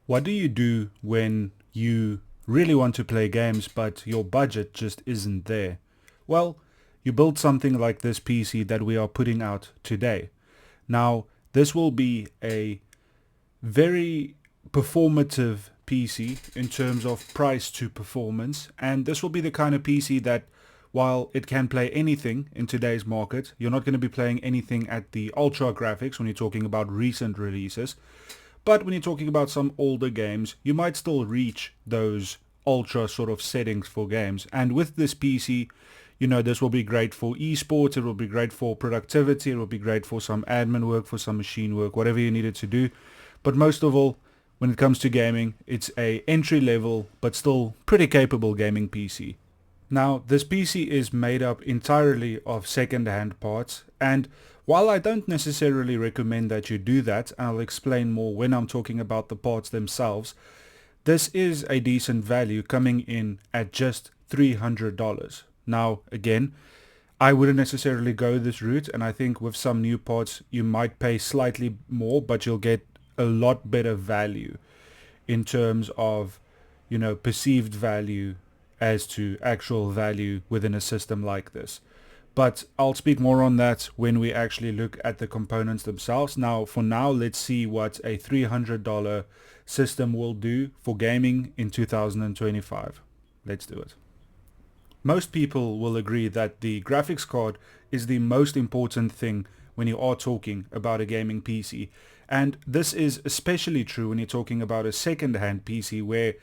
What do you do when you really want to play games but your budget just isn't there? Well, you build something like this PC that we are putting out today. Now, this will be a very performative PC in terms of price to performance, and this will be the kind of PC that while it can play anything in today's market, you're not going to be playing anything at the ultra graphics when you're talking about recent releases. But when you're talking about some older games, you might still reach those ultra sort of settings for games. And with this PC, this will be great for esports, it will be great for productivity, it will be great for some admin work, for some machine work, whatever you need it to do. But most of all, when it comes to gaming, it's a entry level but still pretty capable gaming PC. Now, this PC is made up entirely of second-hand parts, and while I don't necessarily recommend that you do that, and I'll explain more when I'm talking about the parts themselves, this is a decent value coming in at just $300. Now, again, I wouldn't necessarily go this route, and I think with some new parts you might pay slightly more, but you'll get a lot better value in terms of, perceived value as to actual value within a system like this. But I'll speak more on that when we actually look at the components themselves. Now, for now, let's see what a $300 system will do for gaming in 2025. Let's do it. Most people will agree that the graphics card is the most important thing when you are talking about a gaming PC. And this is especially true when you're talking about a second-hand PC where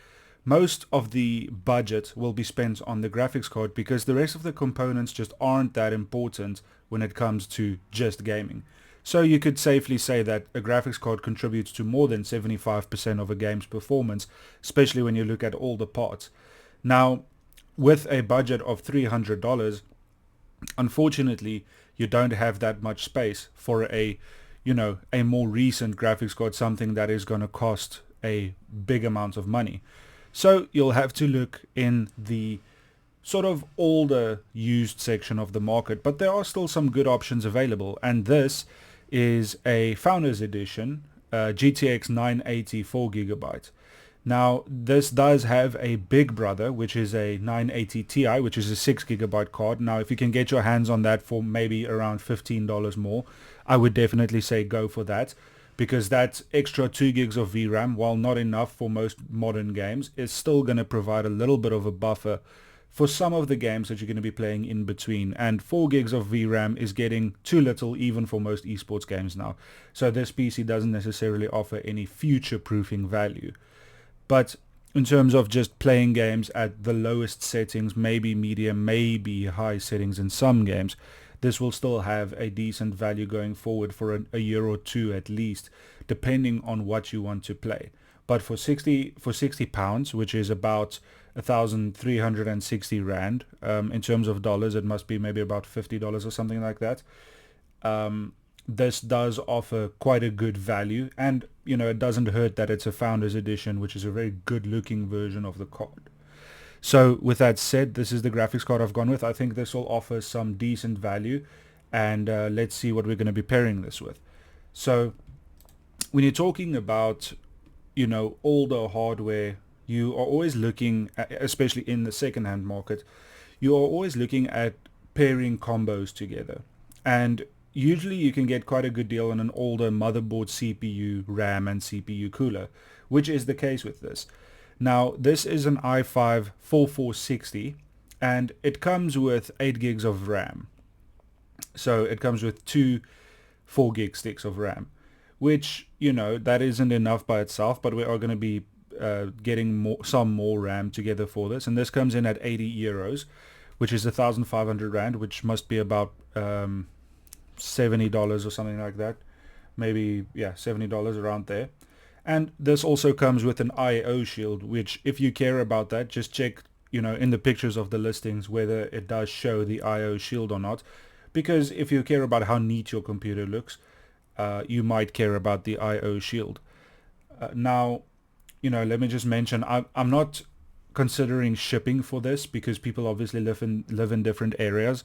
most of the budget will be spent on the graphics card because the rest of the components just aren't that important when it comes to just gaming. So you could safely say that a graphics card contributes to more than 75% of a game's performance, especially when you look at all the parts. Now, with a budget of $300, unfortunately, you don't have that much space for a more recent graphics card, something that is going to cost a big amount of money. So you'll have to look in the sort of older used section of the market, but there are still some good options available, and this is a Founders Edition GTX 980 4GB. Now, this does have a big brother, which is a 980 Ti, which is a 6GB card. Now, if you can get your hands on that for maybe around $15 more, I would definitely say go for that, because that extra 2 gigs of VRAM, while not enough for most modern games, is still going to provide a little bit of a buffer for some of the games that you're going to be playing in between. And 4 gigs of VRAM is getting too little even for most esports games now. So this PC doesn't necessarily offer any future-proofing value. But in terms of just playing games at the lowest settings, maybe medium, maybe high settings in some games, this will still have a decent value going forward for a year or two at least, depending on what you want to play. But for 60 pounds, which is about 1,360 rand, in terms of dollars, it must be maybe about $50 or something like that. This does offer quite a good value, and it doesn't hurt that it's a Founders Edition, which is a very good looking version of the card. So with that said, this is the graphics card I've gone with. I think this will offer some decent value, and let's see what we're going to be pairing this with. So when you're talking about older hardware, you are always looking at, especially in the second-hand market, you are always looking at pairing combos together, and usually you can get quite a good deal on an older motherboard, CPU, RAM, and CPU cooler, which is the case with this. Now, this is an i5 4460, and it comes with 8 gigs of RAM. So it comes with two 4 gig sticks of RAM, which, that isn't enough by itself, but we are going to be getting some more RAM together for this. And this comes in at 80 euros, which is 1,500 rand, which must be about $70 or something like that. Maybe, yeah, $70 around there. And this also comes with an I/O shield, which if you care about that, just check, in the pictures of the listings whether it does show the I/O shield or not. Because if you care about how neat your computer looks, you might care about the I/O shield. Now, let me just mention, I'm not considering shipping for this because people obviously live in different areas.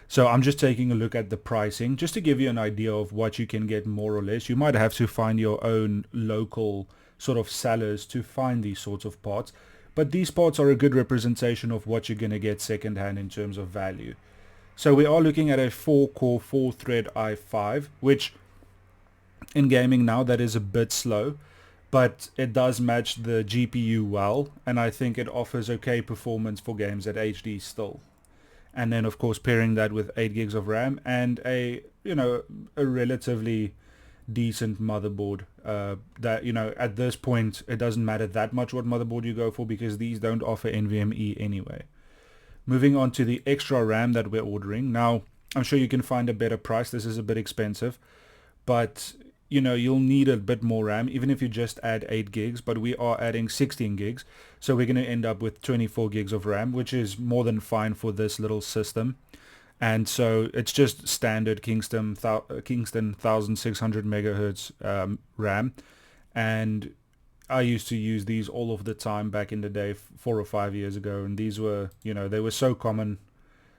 So I'm just taking a look at the pricing just to give you an idea of what you can get more or less. You might have to find your own local sort of sellers to find these sorts of parts. But these parts are a good representation of what you're going to get secondhand in terms of value. So we are looking at a 4-core, 4-thread i5, which in gaming now that is a bit slow, but it does match the GPU well, and I think it offers okay performance for games at HD still. And then of course pairing that with 8 gigs of RAM and a relatively decent motherboard, that at this point it doesn't matter that much what motherboard you go for because these don't offer NVMe anyway. Moving on to the extra RAM that we're ordering. Now I'm sure you can find a better price. This is a bit expensive, but you'll need a bit more RAM even if you just add 8 gigs, but we are adding 16 gigs, so we're going to end up with 24 gigs of RAM, which is more than fine for this little system. And so it's just standard Kingston 1600 megahertz RAM, and I used to use these all of the time back in the day, 4 or 5 years ago, and these were, they were so common,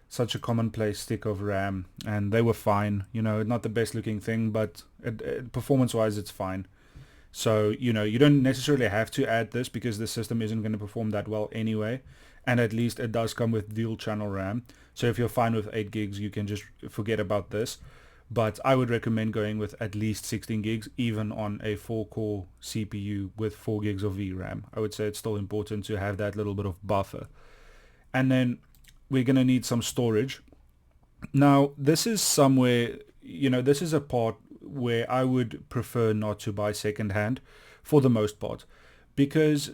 such a commonplace stick of RAM, and they were fine. Not the best looking thing, but performance wise it's fine. So you don't necessarily have to add this because the system isn't going to perform that well anyway, and at least it does come with dual channel RAM. So if you're fine with 8 gigs, you can just forget about this. But I would recommend going with at least 16 gigs, even on a 4-core CPU with 4 gigs of VRAM. I would say it's still important to have that little bit of buffer. And then we're going to need some storage. Now, this is somewhere, this is a part where I would prefer not to buy secondhand for the most part, because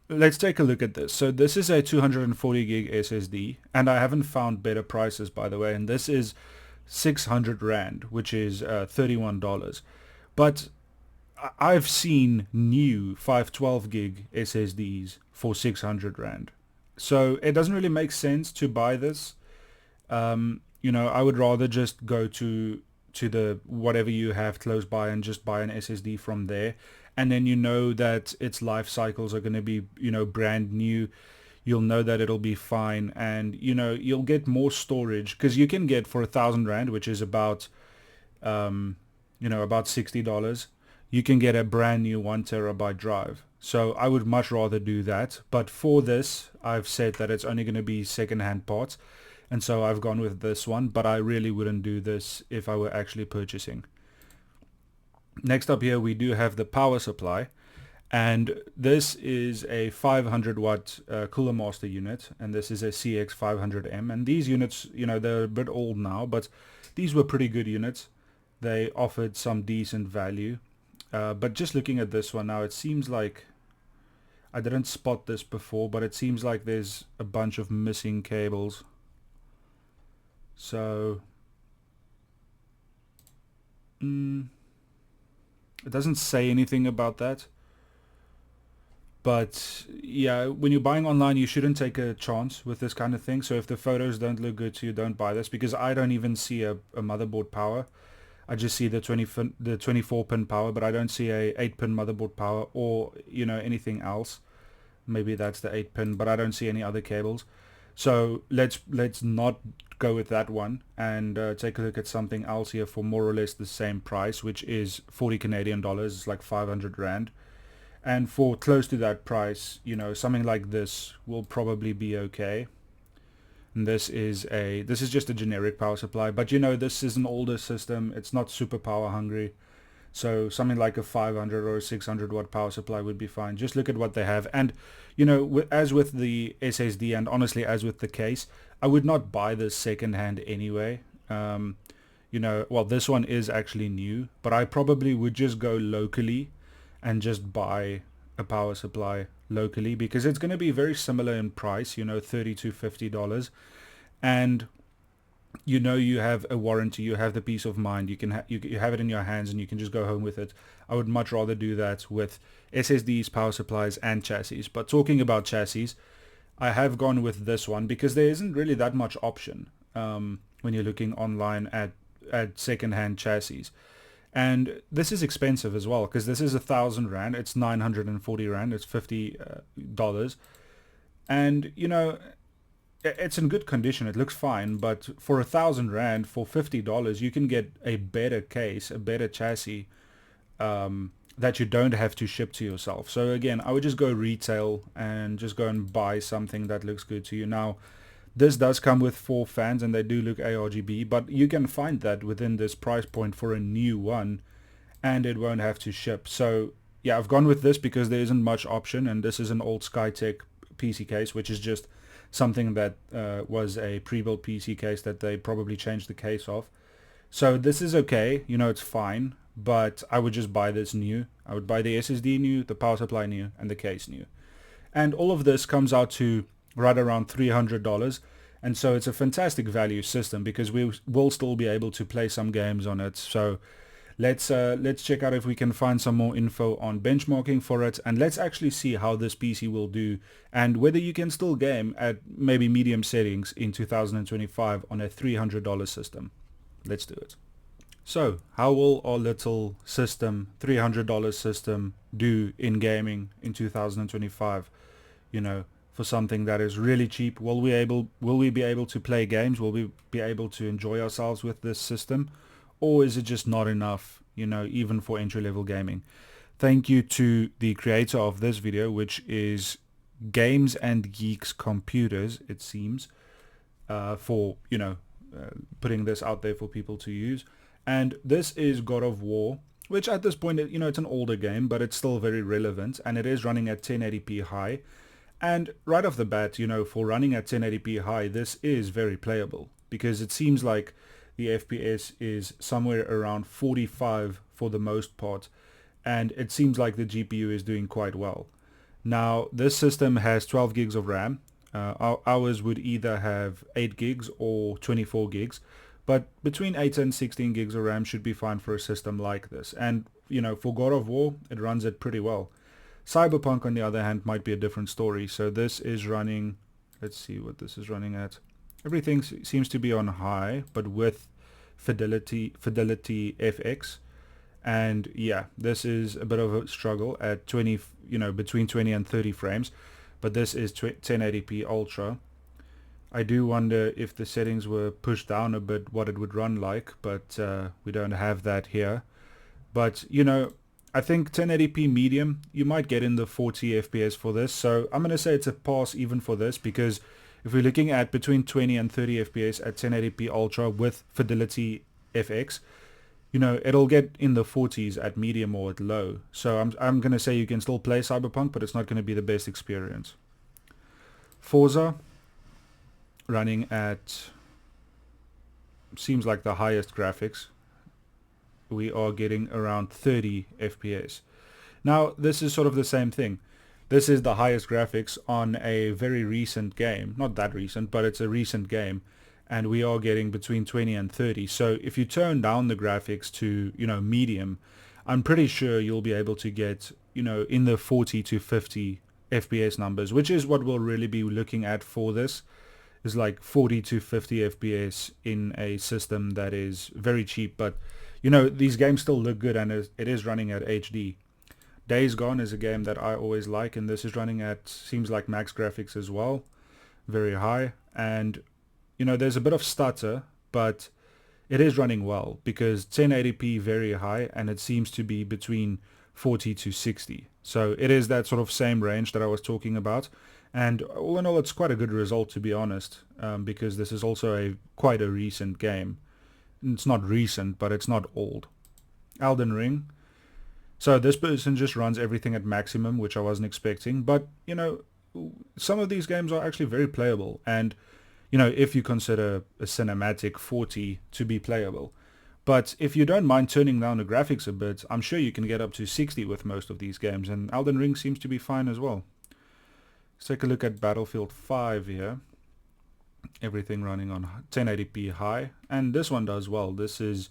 let's take a look at this. So this is a 240 gig SSD, and I haven't found better prices, by the way, and this is 600 Rand, which is $31. But I've seen new 512 gig SSDs for 600 Rand. So it doesn't really make sense to buy this. I would rather just go to the whatever you have close by and just buy an SSD from there. And then that its life cycles are going to be, brand new. You'll know that it'll be fine, and you'll get more storage because you can get for 1,000 Rand, which is about about $60. You can get a brand new 1 terabyte drive. So I would much rather do that. But for this, I've said that it's only going to be secondhand parts, and so I've gone with this one. But I really wouldn't do this if I were actually purchasing. Next up here, we do have the power supply. And this is a 500 watt Cooler Master unit, and this is a CX500M. And these units, they're a bit old now, but these were pretty good units. They offered some decent value. But just looking at this one now, it seems like I didn't spot this before, but it seems like there's a bunch of missing cables. So it doesn't say anything about that. But yeah, when you're buying online, you shouldn't take a chance with this kind of thing. So if the photos don't look good to you, don't buy this, because I don't even see a motherboard power. I just see the 24 pin power, but I don't see a 8-pin motherboard power or anything else. Maybe that's the 8-pin, but I don't see any other cables. So let's not go with that one and take a look at something else here for more or less the same price, which is 40 Canadian dollars. It's like 500 Rand. And for close to that price, something like this will probably be okay. And this is just a generic power supply, but this is an older system. It's not super power hungry. So something like a 500 or a 600 watt power supply would be fine. Just look at what they have. And, as with the SSD and honestly as with the case, I would not buy this secondhand anyway. Well, this one is actually new, but I probably would just go locally and just buy a power supply locally, because it's going to be very similar in price, $30 to $50, and you have a warranty, you have the peace of mind, you have it in your hands and you can just go home with it. I would much rather do that with SSDs, power supplies and chassis. But talking about chassis, I have gone with this one because there isn't really that much option when you're looking online at second-hand chassis. And this is expensive as well, because this is 1,000 Rand. It's 940 Rand. It's $50. And, it's in good condition. It looks fine. But for 1,000 Rand, for $50, you can get a better case, a better chassis that you don't have to ship to yourself. So again, I would just go retail and just go and buy something that looks good to you. Now, this does come with 4 fans and they do look ARGB, but you can find that within this price point for a new one and it won't have to ship. So yeah, I've gone with this because there isn't much option, and this is an old Skytech PC case, which is just something that was a pre-built PC case that they probably changed the case of. So this is okay, you know, it's fine, but I would just buy this new. I would buy the SSD new, the power supply new, and the case new. And all of this comes out to right around $300. And so it's a fantastic value system because we will still be able to play some games on it. So let's check out if we can find some more info on benchmarking for it, and let's actually see how this PC will do and whether you can still game at maybe medium settings in 2025 on a $300 system. Let's do it. So how will our little system, $300 system, do in gaming in 2025? You know, for something that is really cheap, will we be able to play games? Will we be able to enjoy ourselves with this system? Or is it just not enough, you know, even for entry-level gaming? Thank you to the creator of this video, which is Games and Geeks Computers, it seems, for, you know, putting this out there for people to use. And this is God of War, which at this point, you know, it's an older game, but it's still very relevant, and it is running at 1080p high. And right off the bat, you know, for running at 1080p high, this is very playable because it seems like the FPS is somewhere around 45 for the most part, and it seems like the GPU is doing quite well. Now, this system has 12 gigs of RAM. Ours would either have 8 gigs or 24 gigs, but between 8 and 16 gigs of RAM should be fine for a system like this. And, you know, for God of War, it runs it pretty well. Cyberpunk, on the other hand, might be a different story. So this is running, let's see what this is running at. Everything seems to be on high, but with fidelity FX. And yeah, this is a bit of a struggle at 20, you know, between 20 and 30 frames. But this is 1080p Ultra. I do wonder if the settings were pushed down a bit, what it would run like, but we don't have that here. But, you know, I think 1080p medium, you might get in the 40 FPS for this. So I'm going to say it's a pass even for this, because if we're looking at between 20 and 30 FPS at 1080p Ultra with Fidelity FX, you know, it'll get in the 40s at medium or at low. So I'm going to say you can still play Cyberpunk, but it's not going to be the best experience. Forza, running at, seems like the highest graphics. We are getting around 30 FPS. Now, this is sort of the same thing. This is the highest graphics on a very recent game. Not that recent, but it's a recent game. And we are getting between 20 and 30. So if you turn down the graphics to, you know, medium, I'm pretty sure you'll be able to get, you know, in the 40 to 50 FPS numbers, which is what we'll really be looking at for this, is like 40 to 50 FPS in a system that is very cheap. But, you know, these games still look good, and it is running at HD. Days Gone is a game that I always like, and this is running at, seems like max graphics as well, very high. And, you know, there's a bit of stutter, but it is running well because 1080p very high, and it seems to be between 40 to 60. So it is that sort of same range that I was talking about. And all in all, it's quite a good result, to be honest, because this is also quite a recent game. It's not recent, but it's not old. Elden Ring. So this person just runs everything at maximum, which I wasn't expecting. But, you know, some of these games are actually very playable. And, you know, if you consider a cinematic 40 to be playable. But if you don't mind turning down the graphics a bit, I'm sure you can get up to 60 with most of these games. And Elden Ring seems to be fine as well. Let's take a look at Battlefield 5 here. Everything running on 1080p high. And this one does well. This is,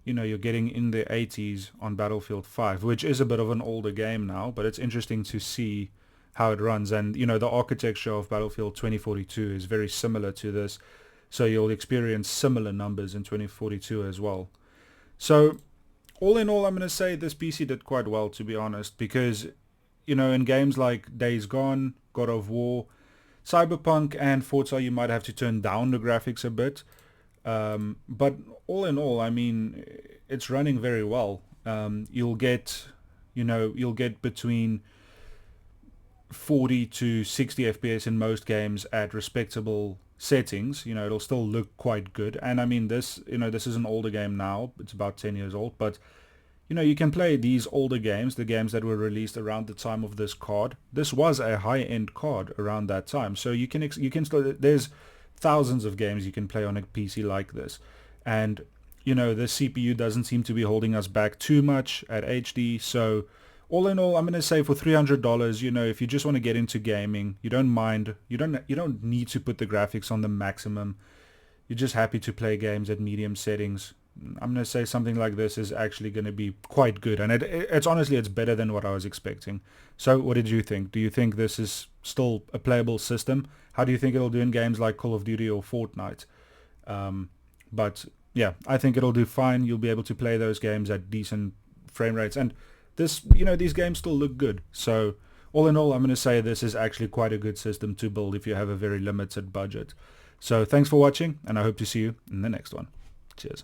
you know, you're getting in the 80s on Battlefield 5, which is a bit of an older game now, but it's interesting to see how it runs. And, you know, the architecture of Battlefield 2042 is very similar to this, so you'll experience similar numbers in 2042 as well. So, all in all, I'm going to say this PC did quite well, to be honest, because, you know, in games like Days Gone, God of War, Cyberpunk and Forza, you might have to turn down the graphics a bit. But all in all, I mean, it's running very well. You'll get, You know, you'll get between 40 to 60 FPS in most games at respectable settings. You know, it'll still look quite good. And I mean, this, you know, this is an older game now. It's about 10 years old, but you know, you can play these older games, the games that were released around the time of this card. This was a high-end card around that time, so you can still, there's thousands of games you can play on a PC like this, and you know, the CPU doesn't seem to be holding us back too much at HD. So all in all, I'm going to say for $300, you know, if you just want to get into gaming, you don't mind, you don't need to put the graphics on the maximum. You're just happy to play games at medium settings. I'm going to say something like this is actually going to be quite good, and it's honestly, it's better than what I was expecting. So what did you think? Do you think this is still a playable system? How do you think it'll do in games like Call of Duty or Fortnite? But yeah, I think it'll do fine. You'll be able to play those games at decent frame rates, and this, you know, these games still look good. So all in all, I'm going to say this is actually quite a good system to build if you have a very limited budget. So thanks for watching, and I hope to see you in the next one. Cheers.